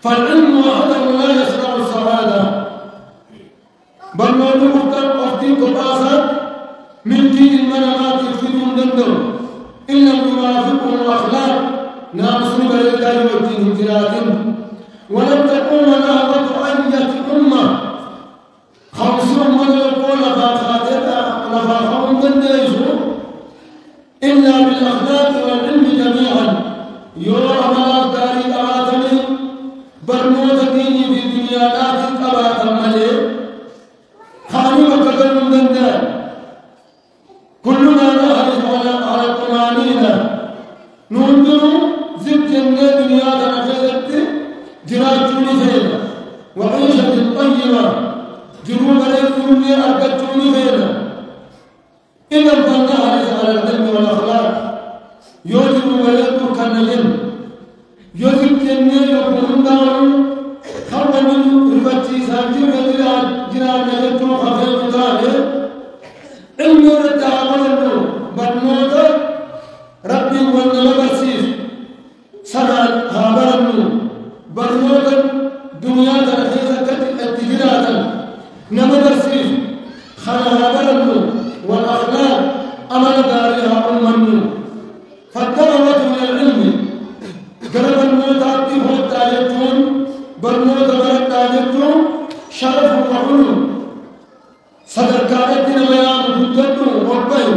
فالعلم وحده لا يشرع السعادة، بل موضوع أختي قباسات من دين المنامات يفيدون دندم إن لم يوافقه الأخلاق ناقصون لله والدين امتلاك. ولم تكون نهضة أية أمة خمسون من يقول لفاقهم دنديشوا إلا بالأخلاق والعلم جميعا. يرى ملاك داري أباتني برموت ديني في الدنيا لا تتبات الملي خاني وكذل من دندان كلنا نحرص على الطمأنينة ننظر زب جنة دنيا تنخذت جرات جوني وعيشة طيبة جنوب عليكم أرقدتوني فينا. إذا فلنحرص على العلم والأخلاق يجب ويترك النجم يجب جنة يقولون دارو خبر من رفتي سانجيب جنال نجتو خفير مطالب علم رد عمله برموتا ربي ونما برسيس سنال خابرنو برموتا دنيا ترخيصة التجراتا نما برسيس خنا خابرنو والأخلاق أمل دارها أمنو. فالدعوة من العلم قرب الموت عبده التاليتون برموت برد تاليتون شرف وحلو صدر كانت نميان جدتو وقبه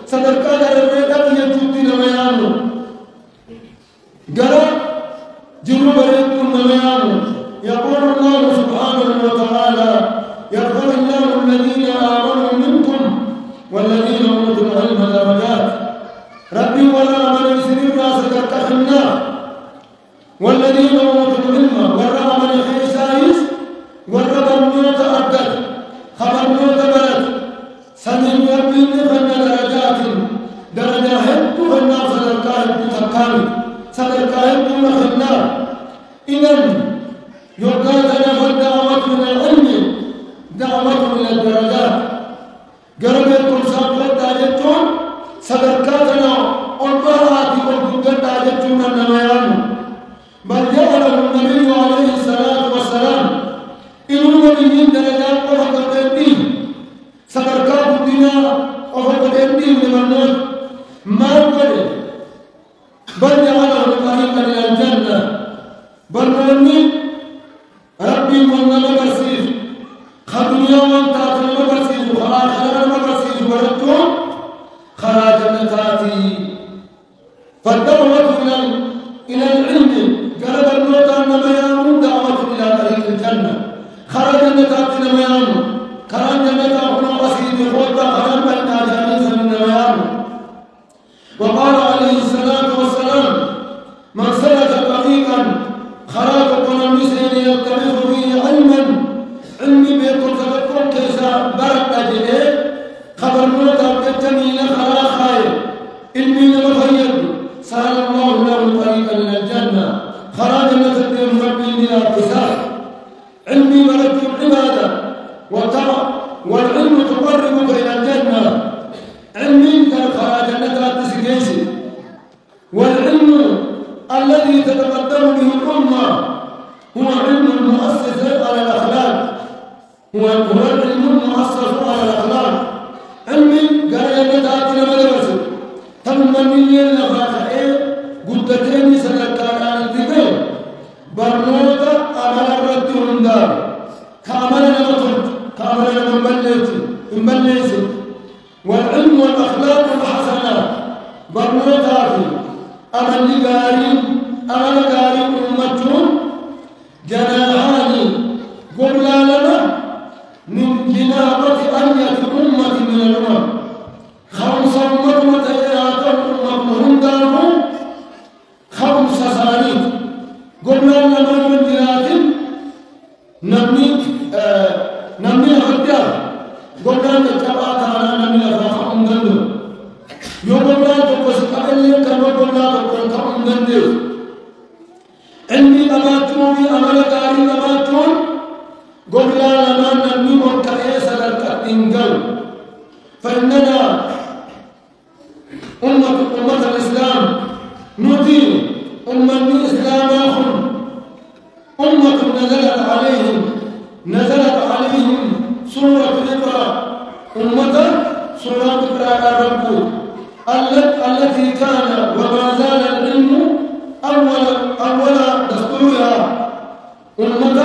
صدر كانت الرئيدة يجد نميان قرب جنوب ريتون نميان. يقول الله سبحانه وتعالى يرفع الله الذين آمنوا منكم والذين أوتوا العلم درجات. ربي ولا من يسير راسك كخنا والذين أوتوا العلم ورا من خيسايس ورا الموت أبدت خبر موت بلد سمين ربي فن درجات هبت فنا صدركاهب تكامل صدركاهب نخنا. إذن يقال لنا الدعوة من العلم دعوة من الدرجات. قرب يكون سابقا داجتون صدركاتنا أربعات والقدر داجتون النميان. بل جعله النبي عليه الصلاة والسلام إنه نبيين درجات وفقد الدين صدركات الدنيا وفقد الدين لمنون ما قدر بل جعله طريقا إلى الجنة. بل مني ربي من برسيس خدنيا وانتات المبرسيس وخراج المبرسيس وردتون خراج النتاتي. فالدعوة إلى العلم قرب الموت النميان دعوة إلى طريق الجنة. خرج النتاتي نميان خرج النتاتي وقصيد خوضة خرج بين جانيس من نميان. وقال عليه الصلاة والسلام من سلك طريقا خراج قنم مسير يلتمس فيه علما علمي بيكون تفكر كيسا برد أجله خبر موت أبتتني لخرا خير علمي لمخير سهل الله له طريقا إلى الجنة. خراج نتدم ربي بلا اتساع علمي مرد العبادة والعلم تقربك إلى الجنة. علمي كالخراج نتدم والعلم الذي تتقدم به الأمة هو علم المؤسس على الأخلاق هو العلم المؤسس على الأخلاق. علمي قال يتاتنا مدرسة تمنيين لفاقعين قدتين سنكانا انتقال برموتا أمل الرد والندار كامل نمطرد كامل نمبليس. والعلم والأخلاق الحسنة برموتا في أمل قاري أمتهم جناحان قبل لنا من جنابة أية أمة من الأمم. خمس أمة تياتهم أمتهم دارهم خمس سانيد قبل لنا من جنات نمني الحجار قبل لنا الجبعات على نمني الفاقهم دندو يوم الله تقص أقل كما قلنا تقول كأم دندو. علمي أباتون أمل كاري أباتون قبل لنا نمني وكأيس للكتنجل. فإننا أمة الإسلام ندين أمة الإسلام أخر نزلت عليهم سورة اقرأ أمة سورة اقرأ الرب التي كان وما زال العلم أول دستورها أمة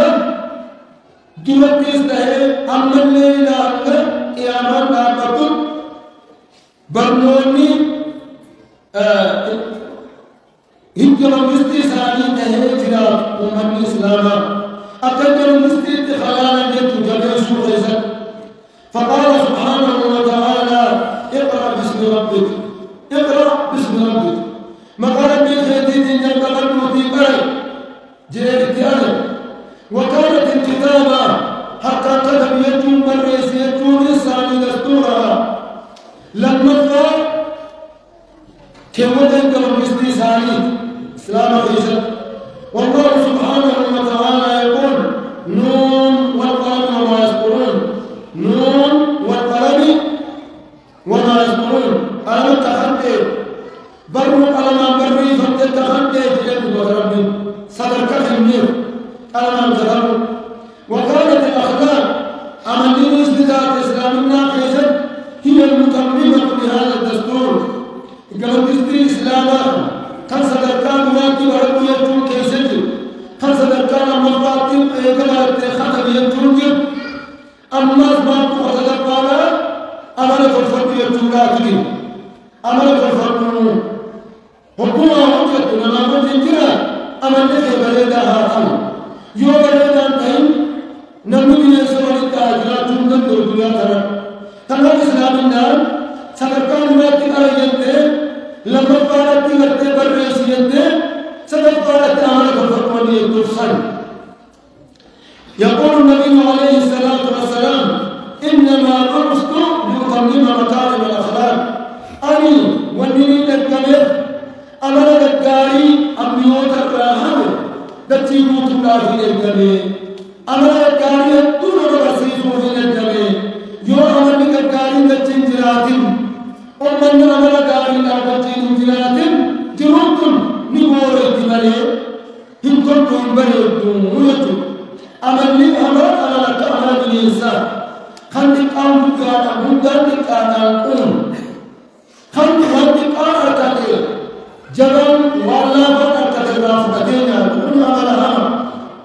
دلت استهي أما الليل قياما دابتت برنوني هجر مستثاني تهجر أمة الإسلام أكثر مستث خلالا جدت جميع سورة فقال سبحانه وتعالى اقرأ باسم ربك مقالة بالخيتين ينقل الموتي بري جيرت أنا وكانت الكتابة حتى كتب يجون مريس يجون إنسان دستورها لما قال كما تنقل باستثاني إسلام خيشة والله سبحانه وتعالى يقول نون والقلم وما يسطرون نون والقلم وما يسطرون أنا تخطي بروا ألما بري فتتخطي جلد وتربي صدرك خمير ألما تغرب وكانت الأخلاق أمنين استداد إسلامنا خيشة هي المتممة بهذا الدستور قالوا دستور إسلاما كان صدركان واجب رب يجون كيسج كان صدركان مراتب يقبل خطب يجون أما ما صدركان أمانة الفرد يجون راجل أمانة الفرد حكومة وجدت لما كنت جرا أمانة بلدا هاتم يوم بلدا تين نمني يسوع التاجرات جندن الدنيا ترى تمام إسلامنا صدركان واجب أريجته لما قالت لك بالرئيسية سبب قالت أمانة الفرقانية تفصل يقول النبي عليه الصلاة والسلام إنما أرسل لأتمم مكارم الأخلاق أني ونيني الكلب أمانة الداري أميوت الراحل تتيبوت الله في الكلب أمانة الداري دون رسيس في الكلب يو أمانة الداري تتنجراتهم ومن أمر داري الأبتين جلاتين جروكم نقول التمالي إن كنتم بريدون ويجب أمني أمر أنا لك أمر الإنسان خلق أمرك أمدانك أنقون خلق أمرك جبل والله فرقك رافتين كل أمرها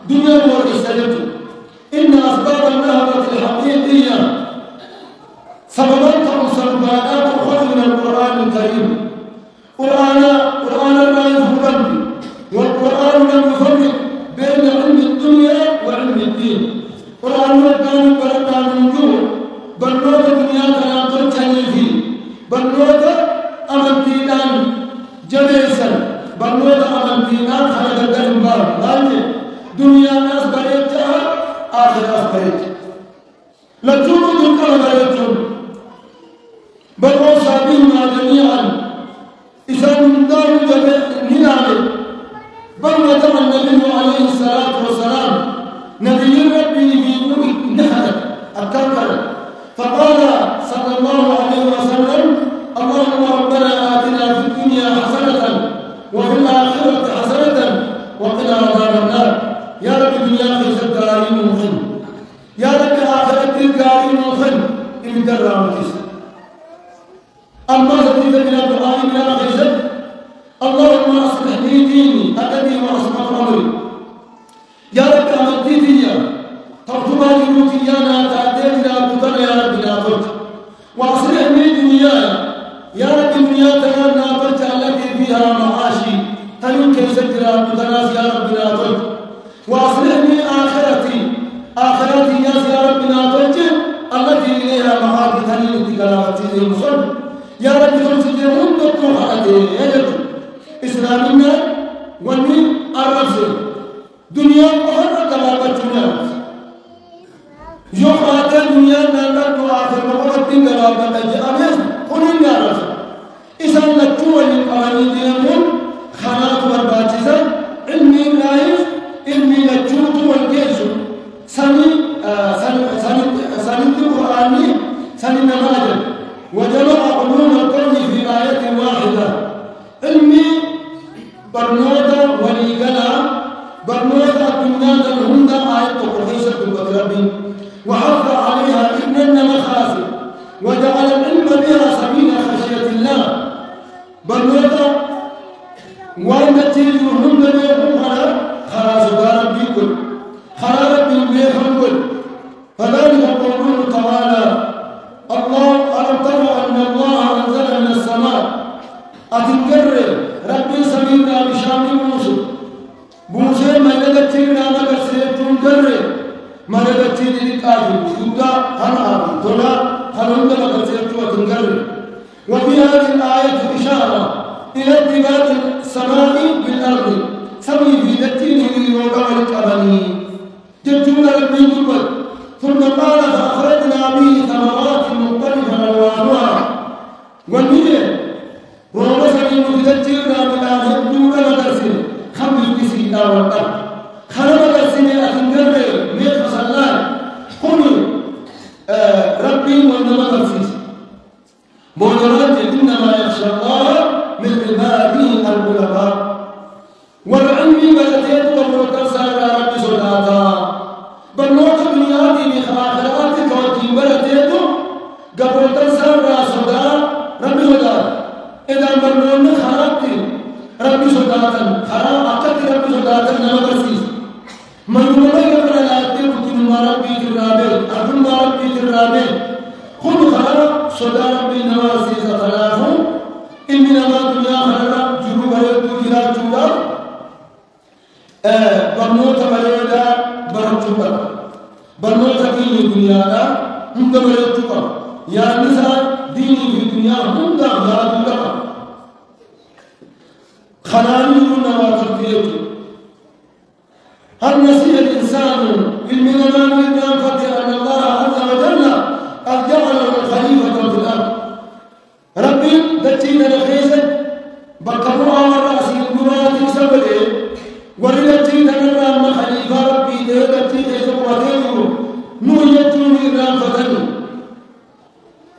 دنيا ورسالة إن أسباب النهضة الحقيقية سببات وسببات من القرآن الكريم قرآن لا يفرق والقرآن لم يفرق بين علم الدنيا وعلم الدين قرآن كان بركان نجوم بلوت الدنيا تناقل تنيفي بلوت أمنتينان جليسا بلوت أمنتينان خلق الدنبار لأن دنيا ناس بريتها آخر ناس بريت لجوم دنكال بريتهم بل أوصى بهما جميعا إذا من دار نعمه بل وتم النبي عليه الصلاة والسلام نبي ربي في نور نهر الكوكب فقال صلى الله عليه وسلم اللهم ربنا آتنا في الدنيا حسنة وفي الآخرة حسنة وقنا عذاب النار يا رب الدنيا في الدارين مخن يا رب آخرة الدارين مخن إن درامتس أما زديد من القرآن من الخيزة اللهم أصلح لي ديني الذي وأصلح أمري يا رب أمديتي ترتبى لنوتيانا تأتي إلى قدر يا رب نافرت وأصلح لي دنياي يا رب دنيا تكون نافرت التي فيها معاشي تنين كيسة قدرات يا رب نافرت وأصلح لي آخرتي يا رب نافرت التي إليها معاشي تنين اتقالاتي المصر يا رب تنسجرون دكتور حقاتي يجب إسلامنا وني الرفض دنيا أخرى كبابتنا يوم آتا دنيا نالك وآخر مقابتين كبابتنا أميز قلن يا رفض إذا نتوى للقراني دينون خانات برباتيزا علمي لايف علمي نتوى والجيش سني القرآني سني نماجل وجمع علوم الكون في آية واحدة علمي برنودا وليغنا برنودا الدنيا الهند وحث عليها إن مخاسر وجعل العلم بها سبيل خشية الله بلوطا وأن تجيهم بيهم خلاص ربي كل خلاص ربي بيهم كل فذلك قوله تعالى الله ألم ترى أن الله أنزل من السماء أتنكرر ربي سبيلنا بشام موسى ما يدتينا ما كسرتون كرر ما يدتيني لكافي سودا هنا تونا هنوند ما كسرتوا تنكرر وفي هذه الآية إشارة إلى ارتباط السماء بالأرض سمي في دتينه يوقع الكبني جدنا ربي كبر ثم قال فأخرجنا به ثمرات مختلفة ألوانها والنيل ومثل متذكرنا بلا يبدو لنا درسنا خمس بسيطة والأرض خلق درسنا أتنكر ميت فصلان قل ربي وإنما درسيس مولرات إنما يخشى الله من عباده العلماء والعلم بلتين والمرتسى على رب صلاتا بلوك بنياتي بخاخراتك وكيبلتين قبل تنسى صدا رب صدا إذا بلون خرابتي رب صداتا خراب أكد رب صداتا نما برسيس من يقول لا تكن ما ربي ترابي أكن ما ربي ترابي خذ خراب صدا ربي نواسيس خلافه إننا ما دنيا خراب جروب يدو جلال جودا برنوت بريدا برجوبا برنوت كين الدنيا لا هم برجوبا يا نساء ديني في الدنيا هم دا يا دودا خلاني لنا وتربيته هل نسي الإنسان بالمنام والنافة أن الله عز وجل قد جعله خليفة في الأرض ربي دتينا الخيزة بقروا والرأس الجماعة سبله ولدتينا الرام خليفة ربي دتينا سبوتين نويتون الرام فتنو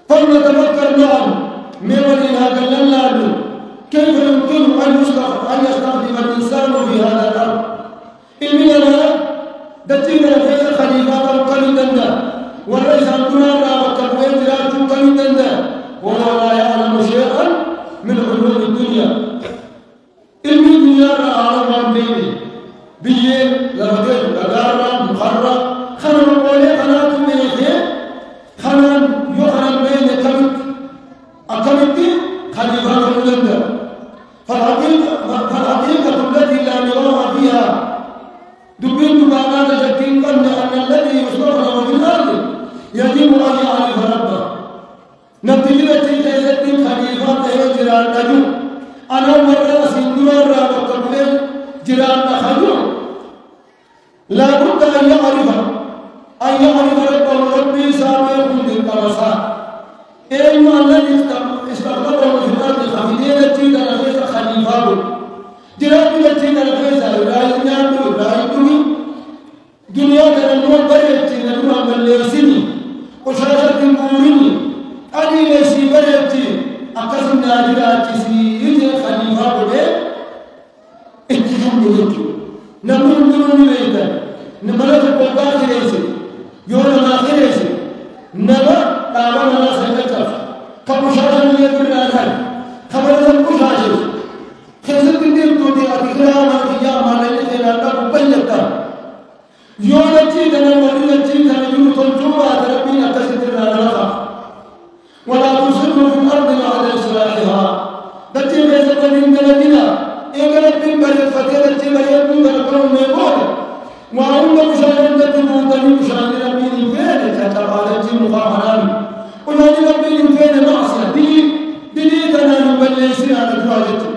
فلنتفكر معهم من وليها قلنا كيف يمكن أن يستخدم الإنسان في هذا الأرض إلمنا دتينا الخيزة خليفة قلنا والرئيس عندنا رابط الوين لا قلنا وهو لا يعلم شيئا من علوم الدنيا علم الدنيا رأى بيني بيين لرجل لدارا مخرة خلنا نقول قناة ميخي خلنا يخرج بين أكمت خليفة قلنا فالحقيقة التي لا نراها فيها دبين دبانات جدين قلنا أن الذي يصدر في الأرض يجب أن يعرف ربه نتيجة تلك خليفة جيران نجو أنا مرة سندرا وقبل جيران نخجو لا بد أن يعرف ربه ربي سابق للقرصات إنه الذي استخدمه في الأرض خفيدين التي تنفيذ خليفة جيران التي تنفيذ لا ينام لا يدوي دنيا تنمو بريت نمو بالليسني وشاشة موريني أني ليسي بريتي أقسم ناجراتي سيدي خليفة بلي اتجم بلوكي نمون دلوني ليتا نملك القوضات ليسي يوم ناخي ليسي نما تابعنا ناس هكتاف كمشاشة ميادر الآخر خبرنا المشاشة خزت الدين تودي أتكرام القيام على الذين أنتم بلتا يوم تيدنا ولدتي تنجم تنجوها تربينا تسترنا لها ولا تصروا في الأرض بعد إصلاحها دتي بيزت من بلدنا إن ربي بلد فتيرتي بلد من بلدهم يقول وهم مشاهدين تتبوتني مشاهدين ربي فين تتبالتي مخاهران ونادي ربي فين معصية دي تنال بلسنا على دواجتي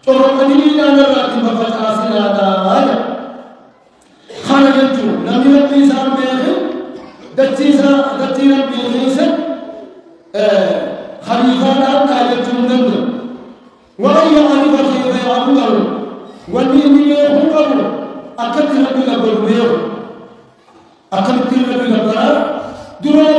شرقني أنا راكب فتعصنا هذا خرجت نبي ربي سام بيخي دتي ربي خيسن خليفة قاعدة من وأي خليفة خير يعبده والمين يحكمه أكثر من البلوغ أكثر من البلوغ درا